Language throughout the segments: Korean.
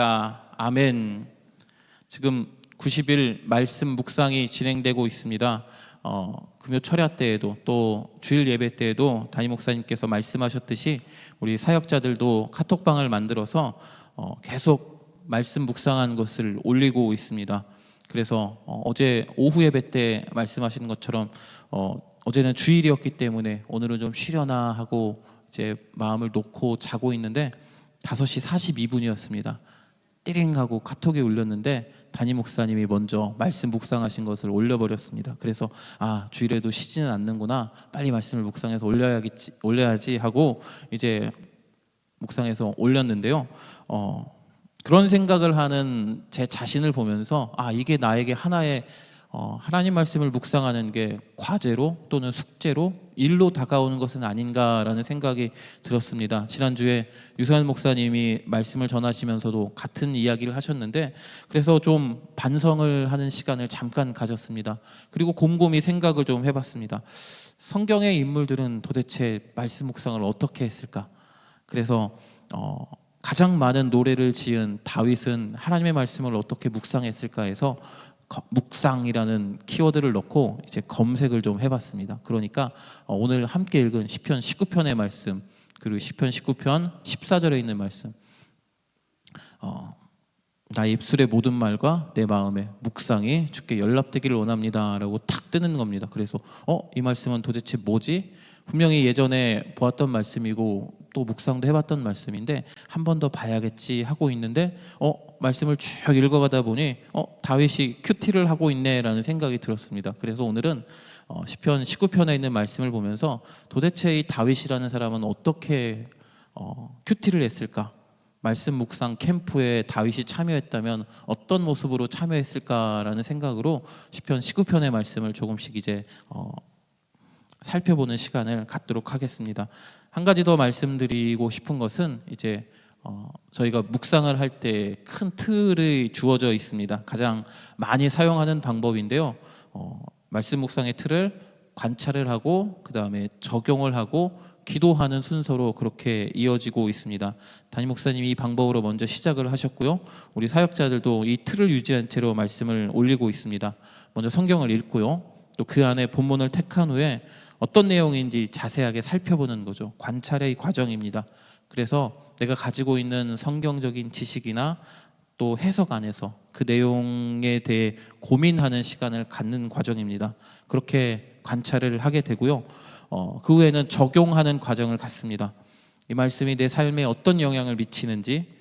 아멘. 지금 90일 말씀 묵상이 진행되고 있습니다. 금요 철야 때에도 또 주일 예배 때에도 담임 목사님께서 말씀하셨듯이 우리 사역자들도 카톡방을 만들어서 계속 말씀 묵상한 것을 올리고 있습니다. 그래서 어제 오후 예배 때 말씀하시는 것처럼 어제는 주일이었기 때문에 오늘은 좀 쉬려나 하고 이제 마음을 놓고 자고 있는데 5시 42분이었습니다. 띠링하고 카톡이 울렸는데 담임 목사님이 먼저 말씀 묵상하신 것을 올려버렸습니다. 그래서 주일에도 쉬지는 않는구나, 빨리 말씀을 묵상해서 올려야지 하고 이제 묵상해서 올렸는데요. 그런 생각을 하는 제 자신을 보면서 이게 나에게 하나의 하나님 말씀을 묵상하는 게 과제로 또는 숙제로 일로 다가오는 것은 아닌가라는 생각이 들었습니다. 지난주에 유소연 목사님이 말씀을 전하시면서도 같은 이야기를 하셨는데, 그래서 좀 반성을 하는 시간을 잠깐 가졌습니다. 그리고 곰곰이 생각을 좀 해봤습니다. 성경의 인물들은 도대체 말씀 묵상을 어떻게 했을까? 그래서 가장 많은 노래를 지은 다윗은 하나님의 말씀을 어떻게 묵상했을까 해서 묵상이라는 키워드를 넣고 이제 검색을 좀 해봤습니다. 그러니까 오늘 함께 읽은 시편 19편의 말씀, 그리고 시편 19편 14절에 있는 말씀, 나의 입술의 모든 말과 내 마음의 묵상이 주께 연락되기를 원합니다 라고 탁 뜨는 겁니다. 그래서 이 말씀은 도대체 뭐지? 분명히 예전에 보았던 말씀이고 또 묵상도 해봤던 말씀인데 한 번 더 봐야겠지 하고 있는데 말씀을 쭉 읽어가다 보니 다윗이 큐티를 하고 있네 라는 생각이 들었습니다. 그래서 오늘은 시편 19편에 있는 말씀을 보면서 도대체 이 다윗이라는 사람은 어떻게 큐티를 했을까? 말씀 묵상 캠프에 다윗이 참여했다면 어떤 모습으로 참여했을까라는 생각으로 시편 19편의 말씀을 조금씩 이제 살펴보는 시간을 갖도록 하겠습니다. 한 가지 더 말씀드리고 싶은 것은 이제 저희가 묵상을 할 때 큰 틀이 주어져 있습니다. 가장 많이 사용하는 방법인데요. 말씀 묵상의 틀을 관찰을 하고 그 다음에 적용을 하고 기도하는 순서로 그렇게 이어지고 있습니다. 담임 목사님이 이 방법으로 먼저 시작을 하셨고요. 우리 사역자들도 이 틀을 유지한 채로 말씀을 올리고 있습니다. 먼저 성경을 읽고요. 또 그 안에 본문을 택한 후에 어떤 내용인지 자세하게 살펴보는 거죠. 관찰의 과정입니다. 그래서 내가 가지고 있는 성경적인 지식이나 또 해석 안에서 그 내용에 대해 고민하는 시간을 갖는 과정입니다. 그렇게 관찰을 하게 되고요. 그 후에는 적용하는 과정을 갖습니다. 이 말씀이 내 삶에 어떤 영향을 미치는지,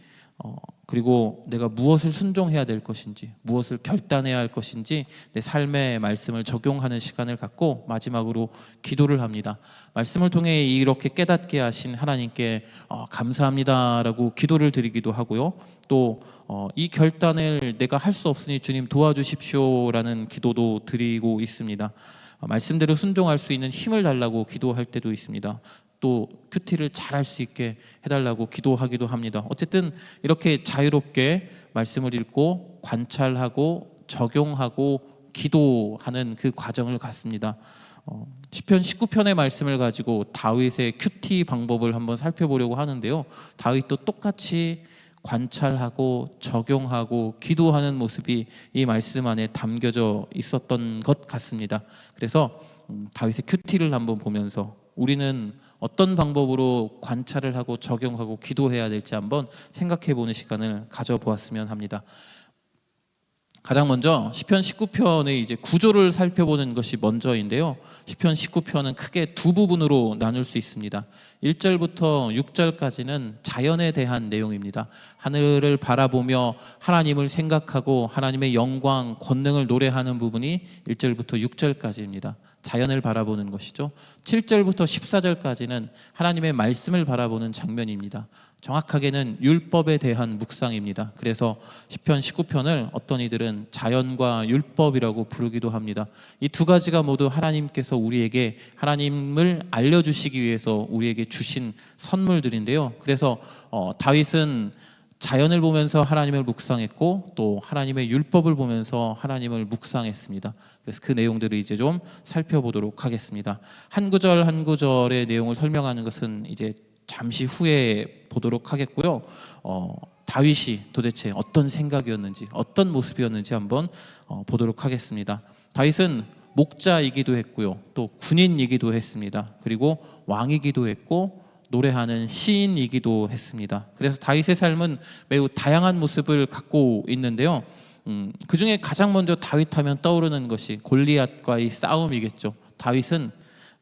그리고 내가 무엇을 순종해야 될 것인지, 무엇을 결단해야 할 것인지 내 삶의 말씀을 적용하는 시간을 갖고 마지막으로 기도를 합니다. 말씀을 통해 이렇게 깨닫게 하신 하나님께 감사합니다라고 기도를 드리기도 하고요. 또 이 결단을 내가 할 수 없으니 주님 도와주십시오라는 기도도 드리고 있습니다. 말씀대로 순종할 수 있는 힘을 달라고 기도할 때도 있습니다. 또 큐티를 잘할 수 있게 해달라고 기도하기도 합니다. 어쨌든 이렇게 자유롭게 말씀을 읽고 관찰하고 적용하고 기도하는 그 과정을 갖습니다. 시편 19편의 말씀을 가지고 다윗의 큐티 방법을 한번 살펴보려고 하는데요. 다윗도 똑같이 관찰하고 적용하고 기도하는 모습이 이 말씀 안에 담겨져 있었던 것 같습니다. 그래서 다윗의 큐티를 한번 보면서 우리는 어떤 방법으로 관찰을 하고 적용하고 기도해야 될지 한번 생각해보는 시간을 가져보았으면 합니다. 가장 먼저 시편 19편의 이제 구조를 살펴보는 것이 먼저인데요. 시편 19편은 크게 두 부분으로 나눌 수 있습니다. 1절부터 6절까지는 자연에 대한 내용입니다. 하늘을 바라보며 하나님을 생각하고 하나님의 영광, 권능을 노래하는 부분이 1절부터 6절까지입니다. 자연을 바라보는 것이죠. 7절부터 14절까지는 하나님의 말씀을 바라보는 장면입니다. 정확하게는 율법에 대한 묵상입니다. 그래서 시편 19편을 어떤 이들은 자연과 율법이라고 부르기도 합니다. 이 두 가지가 모두 하나님께서 우리에게 하나님을 알려주시기 위해서 우리에게 주신 선물들인데요. 그래서 다윗은 자연을 보면서 하나님을 묵상했고 또 하나님의 율법을 보면서 하나님을 묵상했습니다. 그래서 그 내용들을 이제 좀 살펴보도록 하겠습니다. 한 구절 한 구절의 내용을 설명하는 것은 이제 잠시 후에 보도록 하겠고요. 다윗이 도대체 어떤 생각이었는지, 어떤 모습이었는지 한번 보도록 하겠습니다. 다윗은 목자이기도 했고요, 또 군인이기도 했습니다. 그리고 왕이기도 했고 노래하는 시인이기도 했습니다. 그래서 다윗의 삶은 매우 다양한 모습을 갖고 있는데요. 그 중에 가장 먼저 다윗하면 떠오르는 것이 골리앗과의 싸움이겠죠. 다윗은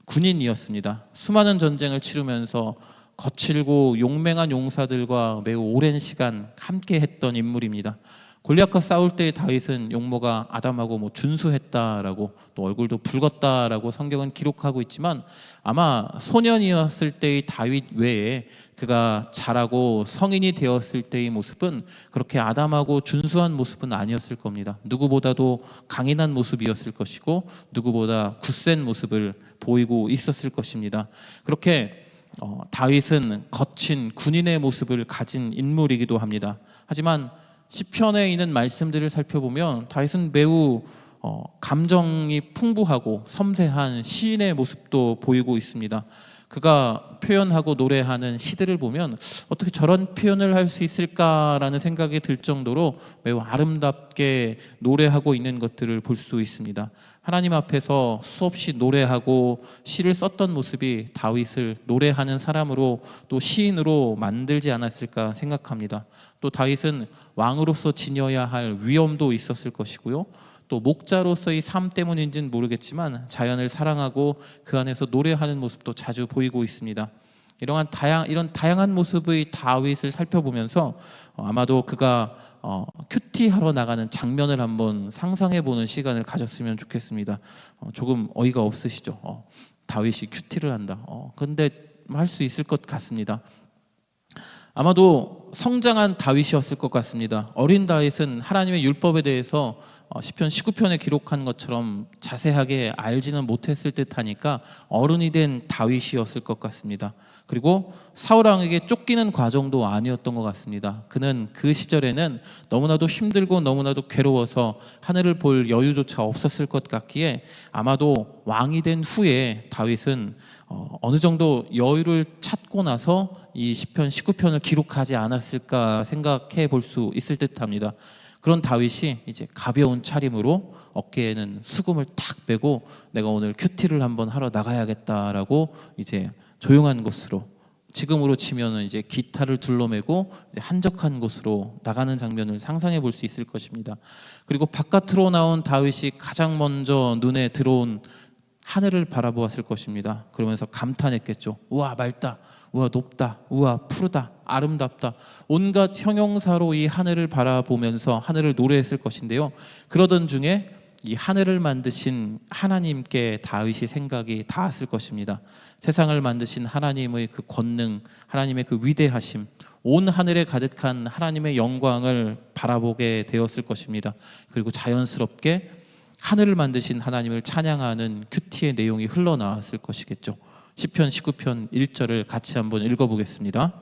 군인이었습니다. 수많은 전쟁을 치르면서 거칠고 용맹한 용사들과 매우 오랜 시간 함께 했던 인물입니다. 골리앗과 싸울 때 다윗은 용모가 아담하고 준수했다라고, 또 얼굴도 붉었다라고 성경은 기록하고 있지만, 아마 소년이었을 때의 다윗 외에 그가 자라고 성인이 되었을 때의 모습은 그렇게 아담하고 준수한 모습은 아니었을 겁니다. 누구보다도 강인한 모습이었을 것이고 누구보다 굳센 모습을 보이고 있었을 것입니다. 그렇게 다윗은 거친 군인의 모습을 가진 인물이기도 합니다. 하지만 시편에 있는 말씀들을 살펴보면 다윗은 매우 감정이 풍부하고 섬세한 시인의 모습도 보이고 있습니다. 그가 표현하고 노래하는 시들을 보면 어떻게 저런 표현을 할 수 있을까라는 생각이 들 정도로 매우 아름답게 노래하고 있는 것들을 볼 수 있습니다. 하나님 앞에서 수없이 노래하고 시를 썼던 모습이 다윗을 노래하는 사람으로, 또 시인으로 만들지 않았을까 생각합니다. 또 다윗은 왕으로서 지녀야 할 위엄도 있었을 것이고요, 또 목자로서의 삶 때문인지는 모르겠지만 자연을 사랑하고 그 안에서 노래하는 모습도 자주 보이고 있습니다. 이런 다양한 모습의 다윗을 살펴보면서 아마도 그가 큐티하러 나가는 장면을 한번 상상해보는 시간을 가졌으면 좋겠습니다. 조금 어이가 없으시죠? 다윗이 큐티를 한다. 근데 할 수 있을 것 같습니다. 아마도 성장한 다윗이었을 것 같습니다. 어린 다윗은 하나님의 율법에 대해서 시편 19편에 기록한 것처럼 자세하게 알지는 못했을 듯하니까 어른이 된 다윗이었을 것 같습니다. 그리고 사울 왕에게 쫓기는 과정도 아니었던 것 같습니다. 그는 그 시절에는 너무나도 힘들고 너무나도 괴로워서 하늘을 볼 여유조차 없었을 것 같기에 아마도 왕이 된 후에 다윗은 어느 정도 여유를 찾고 나서 이 시편 19편을 기록하지 않았을까 생각해 볼 수 있을 듯합니다. 그런 다윗이 이제 가벼운 차림으로 어깨에는 수금을 탁 메고 내가 오늘 큐티를 한번 하러 나가야겠다라고 이제 조용한 곳으로, 지금으로 치면은 이제 기타를 둘러매고 이제 한적한 곳으로 나가는 장면을 상상해 볼 수 있을 것입니다. 그리고 바깥으로 나온 다윗이 가장 먼저 눈에 들어온 하늘을 바라보았을 것입니다. 그러면서 감탄했겠죠. 우와 맑다, 우와 높다, 우와 푸르다, 아름답다. 온갖 형용사로 이 하늘을 바라보면서 하늘을 노래했을 것인데요. 그러던 중에 이 하늘을 만드신 하나님께 다윗이 생각이 닿았을 것입니다. 세상을 만드신 하나님의 그 권능, 하나님의 그 위대하심, 온 하늘에 가득한 하나님의 영광을 바라보게 되었을 것입니다. 그리고 자연스럽게 하늘을 만드신 하나님을 찬양하는 큐티의 내용이 흘러나왔을 것이겠죠. 시편 19편 1절을 같이 한번 읽어보겠습니다.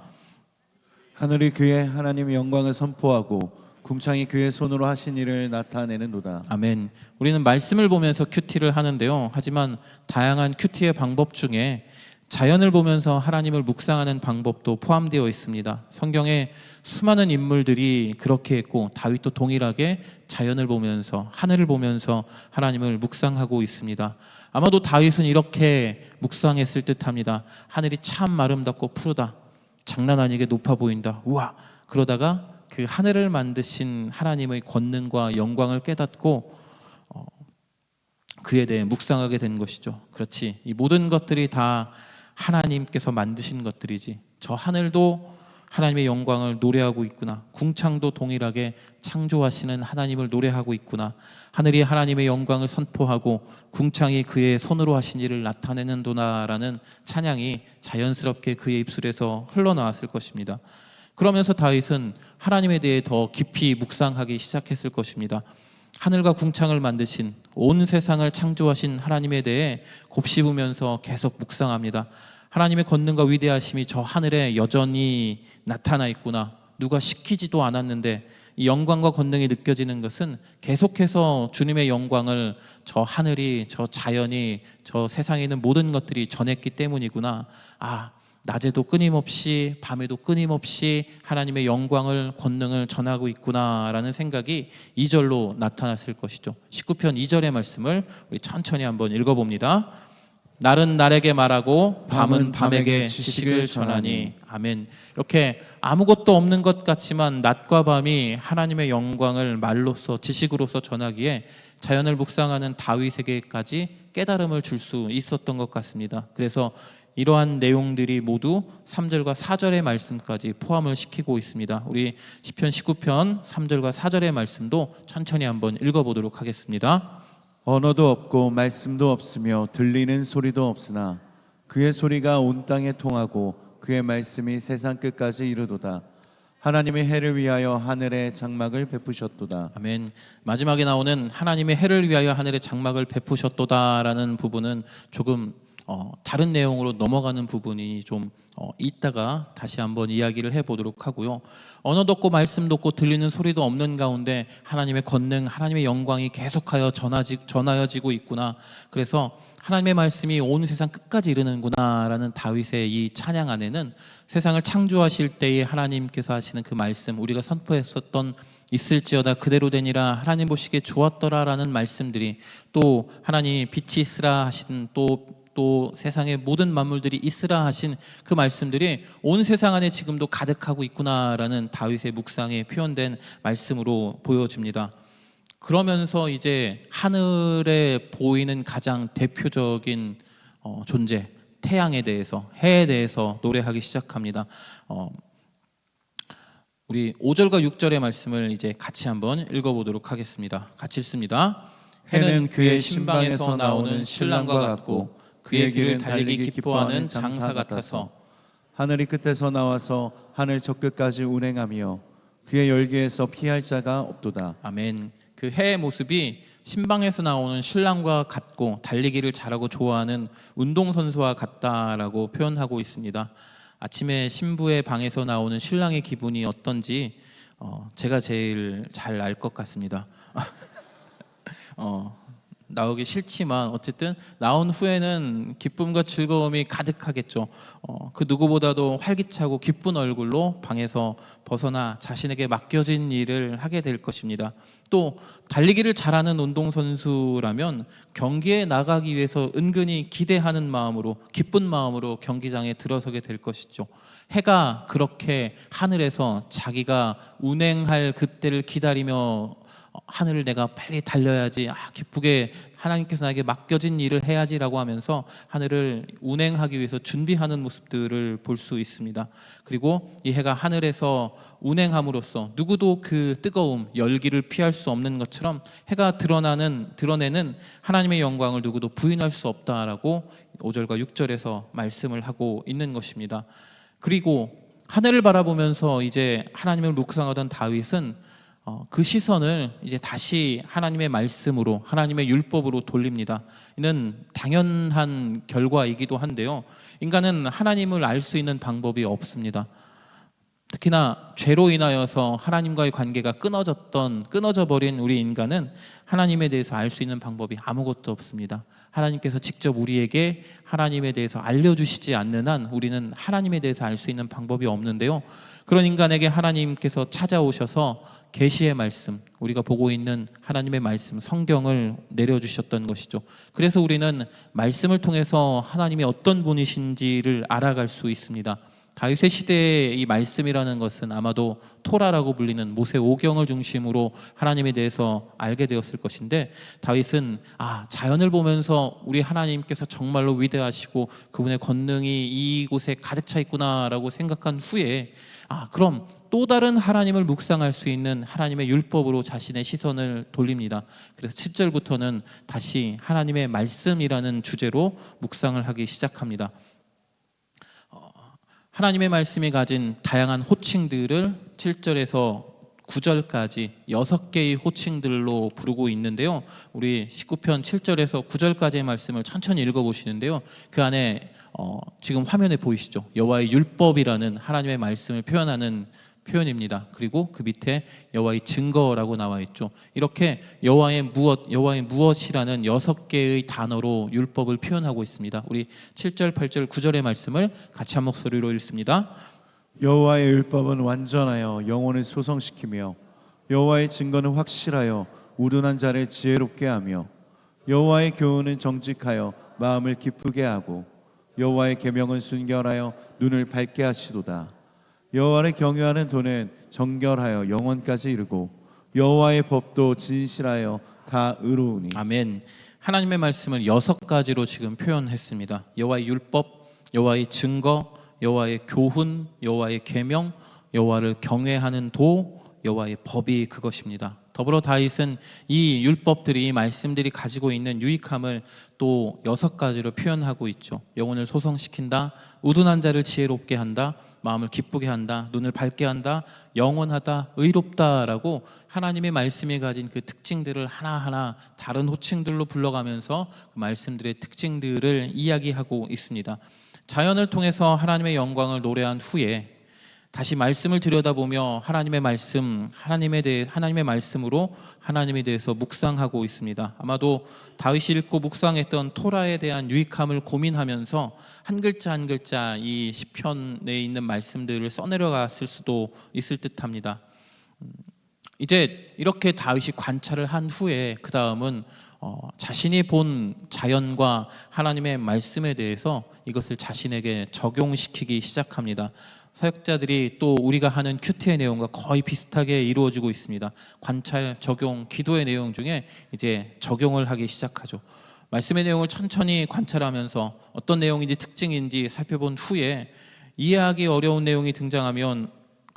하늘이 그의 하나님의 영광을 선포하고 궁창이 그의 손으로 하신 일을 나타내는도다. 아멘. 우리는 말씀을 보면서 큐티를 하는데요. 하지만 다양한 큐티의 방법 중에 자연을 보면서 하나님을 묵상하는 방법도 포함되어 있습니다. 성경에 수많은 인물들이 그렇게 했고 다윗도 동일하게 자연을 보면서, 하늘을 보면서 하나님을 묵상하고 있습니다. 아마도 다윗은 이렇게 묵상했을 듯합니다. 하늘이 참 아름답고 푸르다, 장난 아니게 높아 보인다, 우와. 그러다가 그 하늘을 만드신 하나님의 권능과 영광을 깨닫고 그에 대해 묵상하게 된 것이죠. 그렇지, 이 모든 것들이 다 하나님께서 만드신 것들이지, 저 하늘도 하나님의 영광을 노래하고 있구나, 궁창도 동일하게 창조하시는 하나님을 노래하고 있구나, 하늘이 하나님의 영광을 선포하고 궁창이 그의 손으로 하신 일을 나타내는도나라는 찬양이 자연스럽게 그의 입술에서 흘러나왔을 것입니다. 그러면서 다윗은 하나님에 대해 더 깊이 묵상하기 시작했을 것입니다. 하늘과 궁창을 만드신, 온 세상을 창조하신 하나님에 대해 곱씹으면서 계속 묵상합니다. 하나님의 권능과 위대하심이 저 하늘에 여전히 나타나 있구나, 누가 시키지도 않았는데 이 영광과 권능이 느껴지는 것은 계속해서 주님의 영광을 저 하늘이, 저 자연이, 저 세상에 있는 모든 것들이 전했기 때문이구나. 낮에도 끊임없이 밤에도 끊임없이 하나님의 영광을 권능을 전하고 있구나라는 생각이 2절로 나타났을 것이죠. 19편 2절의 말씀을 우리 천천히 한번 읽어봅니다. 날은 날에게 말하고 밤은 밤에게 지식을 전하니. 아멘. 이렇게 아무것도 없는 것 같지만 낮과 밤이 하나님의 영광을 말로써 지식으로서 전하기에 자연을 묵상하는 다윗에게까지 깨달음을 줄 수 있었던 것 같습니다. 그래서 이러한 내용들이 모두 3절과 4절의 말씀까지 포함을 시키고 있습니다. 우리 시편 19편 3절과 4절의 말씀도 천천히 한번 읽어보도록 하겠습니다. 언어도 없고 말씀도 없으며 들리는 소리도 없으나 그의 소리가 온 땅에 통하고 그의 말씀이 세상 끝까지 이르도다. 하나님의 해를 위하여 하늘에 장막을 베푸셨도다. 아멘. 마지막에 나오는 하나님의 해를 위하여 하늘에 장막을 베푸셨도다라는 부분은 조금 다른 내용으로 넘어가는 부분이 좀 있다가 다시 한번 이야기를 해보도록 하고요. 언어도 없고 말씀도 없고 들리는 소리도 없는 가운데 하나님의 권능, 하나님의 영광이 계속하여 전하여지고 있구나. 그래서 하나님의 말씀이 온 세상 끝까지 이르는구나라는 다윗의 이 찬양 안에는 세상을 창조하실 때에 하나님께서 하시는 그 말씀, 우리가 선포했었던 있을지어다 그대로 되니라, 하나님 보시기에 좋았더라라는 말씀들이, 또 하나님 빛이 있으라 하신 또 세상의 모든 만물들이 있으라 하신 그 말씀들이 온 세상 안에 지금도 가득하고 있구나라는 다윗의 묵상에 표현된 말씀으로 보여집니다. 그러면서 이제 하늘에 보이는 가장 대표적인 존재, 태양에 대해서, 해에 대해서 노래하기 시작합니다. 우리 5절과 6절의 말씀을 이제 같이 한번 읽어보도록 하겠습니다. 같이 읽습니다. 해는 그의 신방에서 나오는 신랑과 같고 그의 길을 달리기 기뻐하는 장사 같아서 하늘이 끝에서 나와서 하늘 저 끝까지 운행하며 그의 열기에서 피할 자가 없도다. 아멘. 그 해의 모습이 신방에서 나오는 신랑과 같고 달리기를 잘하고 좋아하는 운동선수와 같다라고 표현하고 있습니다. 아침에 신부의 방에서 나오는 신랑의 기분이 어떤지 제가 제일 잘 알 것 같습니다. 나오기 싫지만 어쨌든 나온 후에는 기쁨과 즐거움이 가득하겠죠. 그 누구보다도 활기차고 기쁜 얼굴로 방에서 벗어나 자신에게 맡겨진 일을 하게 될 것입니다. 또 달리기를 잘하는 운동선수라면 경기에 나가기 위해서 은근히 기대하는 마음으로, 기쁜 마음으로 경기장에 들어서게 될 것이죠. 해가 그렇게 하늘에서 자기가 운행할 그때를 기다리며 하늘을 내가 빨리 달려야지, 기쁘게 하나님께서 나에게 맡겨진 일을 해야지라고 하면서 하늘을 운행하기 위해서 준비하는 모습들을 볼 수 있습니다. 그리고 이 해가 하늘에서 운행함으로써 누구도 그 뜨거움, 열기를 피할 수 없는 것처럼 해가 드러내는 하나님의 영광을 누구도 부인할 수 없다라고 5절과 6절에서 말씀을 하고 있는 것입니다. 그리고 하늘을 바라보면서 이제 하나님을 묵상하던 다윗은 그 시선을 이제 다시 하나님의 말씀으로, 하나님의 율법으로 돌립니다. 이는 당연한 결과이기도 한데요, 인간은 하나님을 알 수 있는 방법이 없습니다. 특히나 죄로 인하여서 하나님과의 관계가 끊어져 버린 우리 인간은 하나님에 대해서 알 수 있는 방법이 아무것도 없습니다. 하나님께서 직접 우리에게 하나님에 대해서 알려주시지 않는 한 우리는 하나님에 대해서 알 수 있는 방법이 없는데요, 그런 인간에게 하나님께서 찾아오셔서 계시의 말씀, 우리가 보고 있는 하나님의 말씀, 성경을 내려주셨던 것이죠. 그래서 우리는 말씀을 통해서 하나님이 어떤 분이신지를 알아갈 수 있습니다. 다윗의 시대의 이 말씀이라는 것은 아마도 토라라고 불리는 모세 오경을 중심으로 하나님에 대해서 알게 되었을 것인데, 다윗은 자연을 보면서 우리 하나님께서 정말로 위대하시고 그분의 권능이 이곳에 가득 차 있구나라고 생각한 후에 그럼 또 다른 하나님을 묵상할 수 있는 하나님의 율법으로 자신의 시선을 돌립니다. 그래서 7절부터는 다시 하나님의 말씀이라는 주제로 묵상을 하기 시작합니다. 하나님의 말씀이 가진 다양한 호칭들을 7절에서 9절까지 6개의 호칭들로 부르고 있는데요, 우리 19편 7절에서 9절까지의 말씀을 천천히 읽어보시는데요, 그 안에 지금 화면에 보이시죠? 여호와의 율법이라는 하나님의 말씀을 표현하는 표현입니다. 그리고 그 밑에 여호와의 증거라고 나와 있죠. 이렇게 여호와의 무엇이라는 6개의 단어로 율법을 표현하고 있습니다. 우리 7절, 8절, 9절의 말씀을 같이 한 목소리로 읽습니다. 여호와의 율법은 완전하여 영혼을 소성시키며 여호와의 증거는 확실하여 우둔한 자를 지혜롭게 하며 여호와의 교훈은 정직하여 마음을 기쁘게 하고 여호와의 계명은 순결하여 눈을 밝게 하시도다. 여호와를 경유하는 도는 정결하여 영원까지 이르고 여호와의 법도 진실하여 다 의로우니. 아멘. 하나님의 말씀을 6가지로 지금 표현했습니다. 여호와의 율법, 여호와의 증거, 여호와의 교훈, 여호와의 계명, 여호와를 경외하는 도, 여호와의 법이 그것입니다. 더불어 다윗은 이 율법들이, 이 말씀들이 가지고 있는 유익함을 또 6가지로 표현하고 있죠. 영혼을 소성시킨다, 우둔한 자를 지혜롭게 한다, 마음을 기쁘게 한다, 눈을 밝게 한다, 영원하다, 의롭다라고 하나님의 말씀이 가진 그 특징들을 하나하나 다른 호칭들로 불러가면서 그 말씀들의 특징들을 이야기하고 있습니다. 자연을 통해서 하나님의 영광을 노래한 후에 다시 말씀을 들여다보며 하나님의 말씀, 하나님의 말씀으로 하나님에 대해서 묵상하고 있습니다. 아마도 다윗이 읽고 묵상했던 토라에 대한 유익함을 고민하면서 한 글자 한 글자 이 시편에 있는 말씀들을 써내려갔을 수도 있을 듯합니다. 이제 이렇게 다윗이 관찰을 한 후에 그 다음은 자신이 본 자연과 하나님의 말씀에 대해서 이것을 자신에게 적용시키기 시작합니다. 사역자들이 또 우리가 하는 큐티의 내용과 거의 비슷하게 이루어지고 있습니다. 관찰, 적용, 기도의 내용 중에 이제 적용을 하기 시작하죠. 말씀의 내용을 천천히 관찰하면서 어떤 내용인지 특징인지 살펴본 후에 이해하기 어려운 내용이 등장하면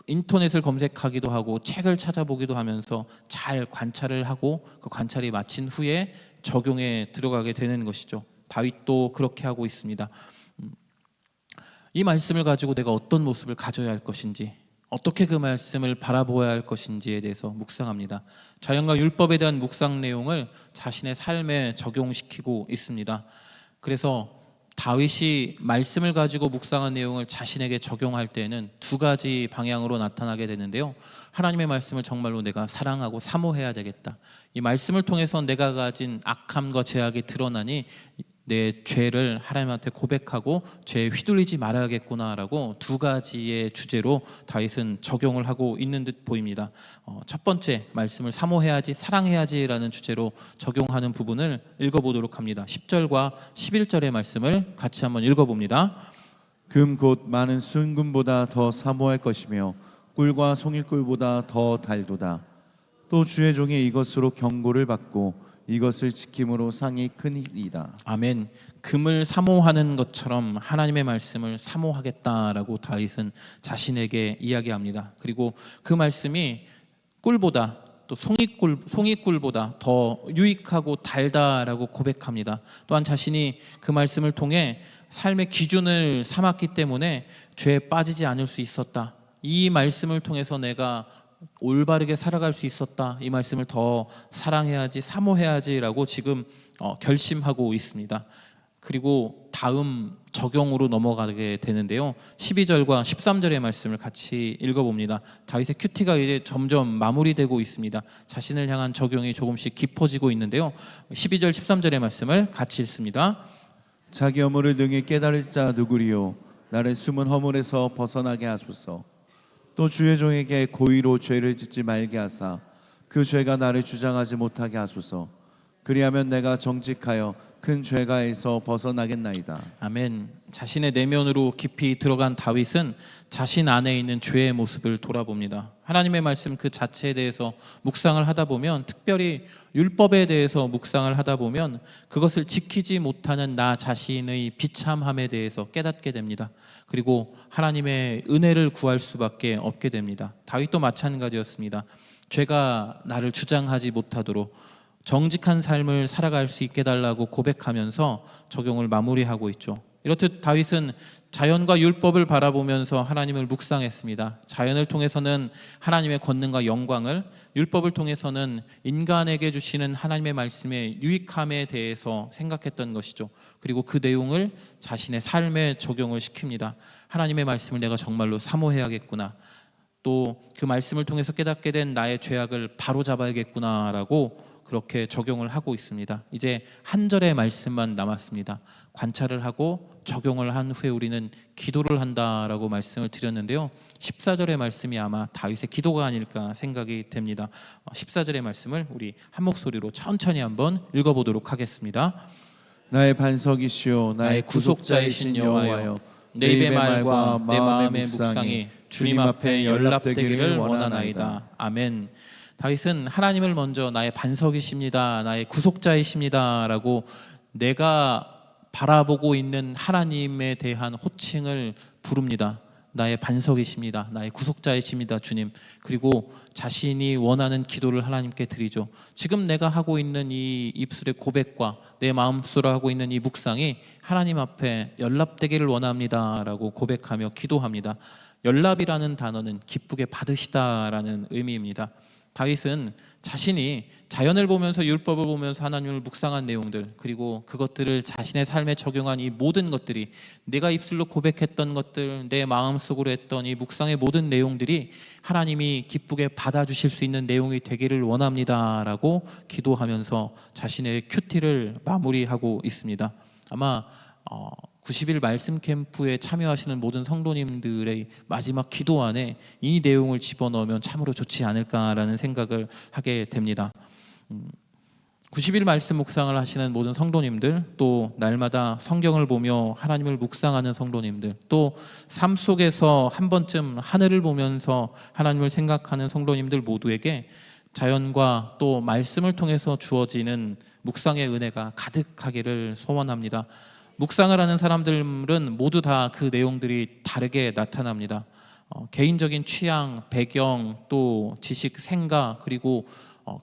인터넷을 검색하기도 하고 책을 찾아보기도 하면서 잘 관찰을 하고 그 관찰이 마친 후에 적용에 들어가게 되는 것이죠. 다윗도 그렇게 하고 있습니다. 이 말씀을 가지고 내가 어떤 모습을 가져야 할 것인지, 어떻게 그 말씀을 바라보아야 할 것인지에 대해서 묵상합니다. 자연과 율법에 대한 묵상 내용을 자신의 삶에 적용시키고 있습니다. 그래서 다윗이 말씀을 가지고 묵상한 내용을 자신에게 적용할 때는 2가지 방향으로 나타나게 되는데요. 하나님의 말씀을 정말로 내가 사랑하고 사모해야 되겠다. 이 말씀을 통해서 내가 가진 악함과 죄악이 드러나니 내 죄를 하나님한테 고백하고 죄에 휘둘리지 말아야겠구나라고 2가지의 주제로 다윗은 적용을 하고 있는 듯 보입니다. 첫 번째, 말씀을 사모해야지, 사랑해야지라는 주제로 적용하는 부분을 읽어보도록 합니다. 10절과 11절의 말씀을 같이 한번 읽어봅니다. 금 곧 많은 순금보다 더 사모할 것이며 꿀과 송이꿀보다 더 달도다. 또 주의 종이 이것으로 경고를 받고 이것을 지킴으로 상이 크니이다. 아멘. 금을 사모하는 것처럼 하나님의 말씀을 사모하겠다라고 다윗은 자신에게 이야기합니다. 그리고 그 말씀이 꿀보다 또 송이꿀보다 더 유익하고 달다라고 고백합니다. 또한 자신이 그 말씀을 통해 삶의 기준을 삼았기 때문에 죄에 빠지지 않을 수 있었다. 이 말씀을 통해서 내가 올바르게 살아갈 수 있었다. 이 말씀을 더 사랑해야지, 사모해야지라고 지금 결심하고 있습니다. 그리고 다음 적용으로 넘어가게 되는데요. 12절과 13절의 말씀을 같이 읽어봅니다. 다윗의 큐티가 이제 점점 마무리되고 있습니다. 자신을 향한 적용이 조금씩 깊어지고 있는데요. 12절, 13절의 말씀을 같이 읽습니다. 자기 허물을 능히 깨달을 자 누구리요? 나를 숨은 허물에서 벗어나게 하소서. 또 주의 종에게 고의로 죄를 짓지 말게 하사 그 죄가 나를 주장하지 못하게 하소서. 그리하면 내가 정직하여 큰 죄가에서 벗어나겠나이다. 아멘. 자신의 내면으로 깊이 들어간 다윗은 자신 안에 있는 죄의 모습을 돌아봅니다. 하나님의 말씀 그 자체에 대해서 묵상을 하다 보면, 특별히 율법에 대해서 묵상을 하다 보면 그것을 지키지 못하는 나 자신의 비참함에 대해서 깨닫게 됩니다. 그리고 하나님의 은혜를 구할 수밖에 없게 됩니다. 다윗도 마찬가지였습니다. 죄가 나를 주장하지 못하도록 정직한 삶을 살아갈 수 있게 달라고 고백하면서 적용을 마무리하고 있죠. 이렇듯 다윗은 자연과 율법을 바라보면서 하나님을 묵상했습니다. 자연을 통해서는 하나님의 권능과 영광을, 율법을 통해서는 인간에게 주시는 하나님의 말씀의 유익함에 대해서 생각했던 것이죠. 그리고 그 내용을 자신의 삶에 적용을 시킵니다. 하나님의 말씀을 내가 정말로 사모해야겠구나. 또 그 말씀을 통해서 깨닫게 된 나의 죄악을 바로잡아야겠구나라고 그렇게 적용을 하고 있습니다. 이제 한 절의 말씀만 남았습니다. 관찰을 하고 적용을 한 후에 우리는 기도를 한다라고 말씀을 드렸는데요. 14절의 말씀이 아마 다윗의 기도가 아닐까 생각이 됩니다. 14절의 말씀을 우리 한 목소리로 천천히 한번 읽어보도록 하겠습니다. 나의 반석이시오 나의 구속자이신 여호와여, 내 입의 말과 내 마음의 묵상이 주님 앞에 연락되기를 원하나이다. 아멘. 다윗은 하나님을 먼저 나의 반석이십니다, 나의 구속자이십니다라고 내가 바라보고 있는 하나님에 대한 호칭을 부릅니다. 나의 반석이십니다, 나의 구속자이십니다 주님. 그리고 자신이 원하는 기도를 하나님께 드리죠. 지금 내가 하고 있는 이 입술의 고백과 내 마음속으로 하고 있는 이 묵상이 하나님 앞에 연락되기를 원합니다라고 고백하며 기도합니다. 연락이라는 단어는 기쁘게 받으시다라는 의미입니다. 다윗은 자신이 자연을 보면서 율법을 보면서 하나님을 묵상한 내용들, 그리고 그것들을 자신의 삶에 적용한 이 모든 것들이, 내가 입술로 고백했던 것들, 내 마음속으로 했던 이 묵상의 모든 내용들이 하나님이 기쁘게 받아주실 수 있는 내용이 되기를 원합니다라고 기도하면서 자신의 큐티를 마무리하고 있습니다. 아마 90일 말씀 캠프에 참여하시는 모든 성도님들의 마지막 기도 안에 이 내용을 집어넣으면 참으로 좋지 않을까라는 생각을 하게 됩니다. 90일 말씀 묵상을 하시는 모든 성도님들, 또 날마다 성경을 보며 하나님을 묵상하는 성도님들, 또 삶 속에서 한 번쯤 하늘을 보면서 하나님을 생각하는 성도님들 모두에게 자연과 또 말씀을 통해서 주어지는 묵상의 은혜가 가득하기를 소원합니다. 묵상을 하는 사람들은 모두 다 그 내용들이 다르게 나타납니다. 개인적인 취향, 배경, 또 지식, 생각, 그리고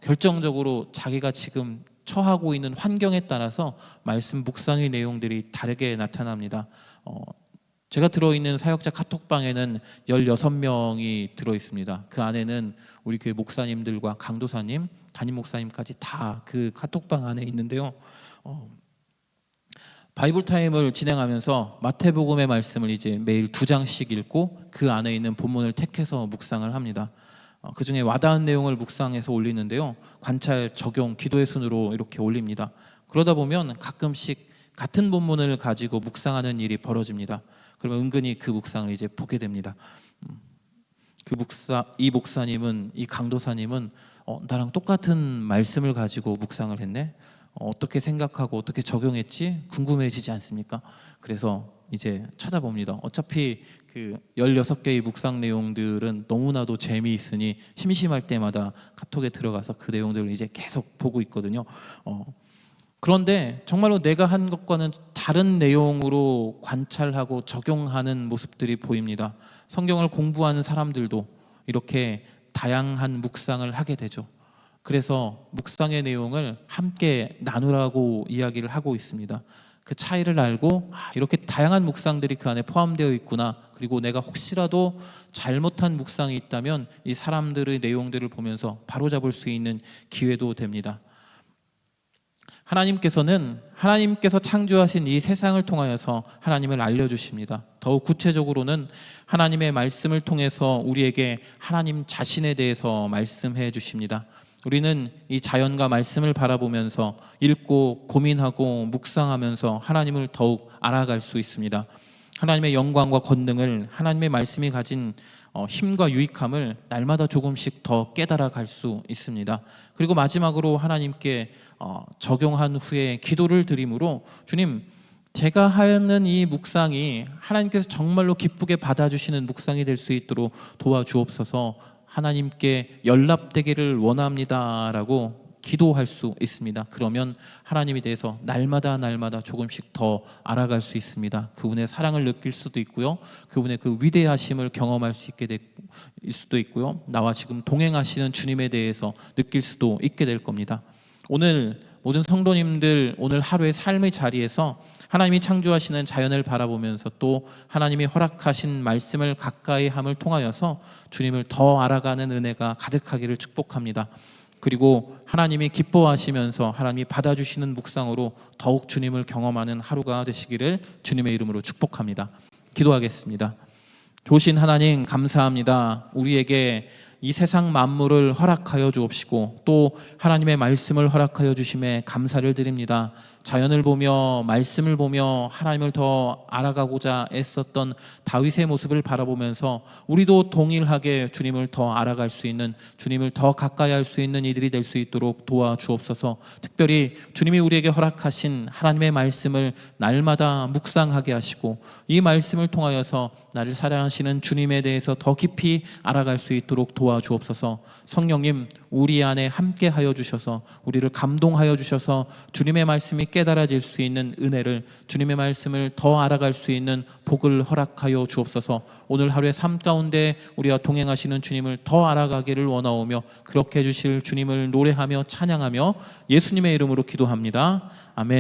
결정적으로 자기가 지금 처하고 있는 환경에 따라서 말씀 묵상의 내용들이 다르게 나타납니다. 제가 들어있는 사역자 카톡방에는 16명이 들어있습니다. 그 안에는 우리 교회 목사님들과 강도사님, 담임 목사님까지 다 그 카톡방 안에 있는데요. 바이블 타임을 진행하면서 마태복음의 말씀을 이제 매일 2장씩 읽고 그 안에 있는 본문을 택해서 묵상을 합니다. 그 중에 와닿은 내용을 묵상해서 올리는데요. 관찰, 적용, 기도의 순으로 이렇게 올립니다. 그러다 보면 가끔씩 같은 본문을 가지고 묵상하는 일이 벌어집니다. 그러면 은근히 그 묵상을 이제 보게 됩니다. 이 목사님은, 이 강도사님은 나랑 똑같은 말씀을 가지고 묵상을 했네. 어떻게 생각하고 어떻게 적용했지 궁금해지지 않습니까? 그래서 이제 쳐다봅니다. 어차피 그 16개의 묵상 내용들은 너무나도 재미있으니 심심할 때마다 카톡에 들어가서 그 내용들을 이제 계속 보고 있거든요. 그런데 정말로 내가 한 것과는 다른 내용으로 관찰하고 적용하는 모습들이 보입니다. 성경을 공부하는 사람들도 이렇게 다양한 묵상을 하게 되죠. 그래서 묵상의 내용을 함께 나누라고 이야기를 하고 있습니다. 그 차이를 알고 이렇게 다양한 묵상들이 그 안에 포함되어 있구나. 그리고 내가 혹시라도 잘못한 묵상이 있다면 이 사람들의 내용들을 보면서 바로잡을 수 있는 기회도 됩니다. 하나님께서 창조하신 이 세상을 통하여서 하나님을 알려주십니다. 더욱 구체적으로는 하나님의 말씀을 통해서 우리에게 하나님 자신에 대해서 말씀해 주십니다. 우리는 이 자연과 말씀을 바라보면서 읽고 고민하고 묵상하면서 하나님을 더욱 알아갈 수 있습니다. 하나님의 영광과 권능을, 하나님의 말씀이 가진 힘과 유익함을 날마다 조금씩 더 깨달아 갈 수 있습니다. 그리고 마지막으로 하나님께 적용한 후에 기도를 드림으로, 주님, 제가 하는 이 묵상이 하나님께서 정말로 기쁘게 받아주시는 묵상이 될 수 있도록 도와주옵소서. 하나님께 연락되기를 원합니다라고 기도할 수 있습니다. 그러면 하나님에 대해서 날마다 조금씩 더 알아갈 수 있습니다. 그분의 사랑을 느낄 수도 있고요, 그분의 그 위대하심을 경험할 수 있게 될 수도 있고요, 나와 지금 동행하시는 주님에 대해서 느낄 수도 있게 될 겁니다. 오늘 모든 성도님들, 오늘 하루의 삶의 자리에서 하나님이 창조하시는 자연을 바라보면서 또 하나님이 허락하신 말씀을 가까이 함을 통하여서 주님을 더 알아가는 은혜가 가득하기를 축복합니다. 그리고 하나님이 기뻐하시면서 하나님이 받아주시는 묵상으로 더욱 주님을 경험하는 하루가 되시기를 주님의 이름으로 축복합니다. 기도하겠습니다. 조신 하나님 감사합니다. 우리에게 이 세상 만물을 허락하여 주옵시고 또 하나님의 말씀을 허락하여 주심에 감사를 드립니다. 자연을 보며 말씀을 보며 하나님을 더 알아가고자 애썼던 다윗의 모습을 바라보면서 우리도 동일하게 주님을 더 알아갈 수 있는, 주님을 더 가까이 할 수 있는 이들이 될 수 있도록 도와주옵소서. 특별히 주님이 우리에게 허락하신 하나님의 말씀을 날마다 묵상하게 하시고 이 말씀을 통하여서 나를 사랑하시는 주님에 대해서 더 깊이 알아갈 수 있도록 도와주옵소서. 성령님, 우리 안에 함께 하여 주셔서 우리를 감동하여 주셔서 주님의 말씀이 깨달아질 수 있는 은혜를, 주님의 말씀을 더 알아갈 수 있는 복을 허락하여 주옵소서. 오늘 하루의 삶 가운데 우리와 동행하시는 주님을 더 알아가기를 원하오며 그렇게 해주실 주님을 노래하며 찬양하며 예수님의 이름으로 기도합니다. 아멘.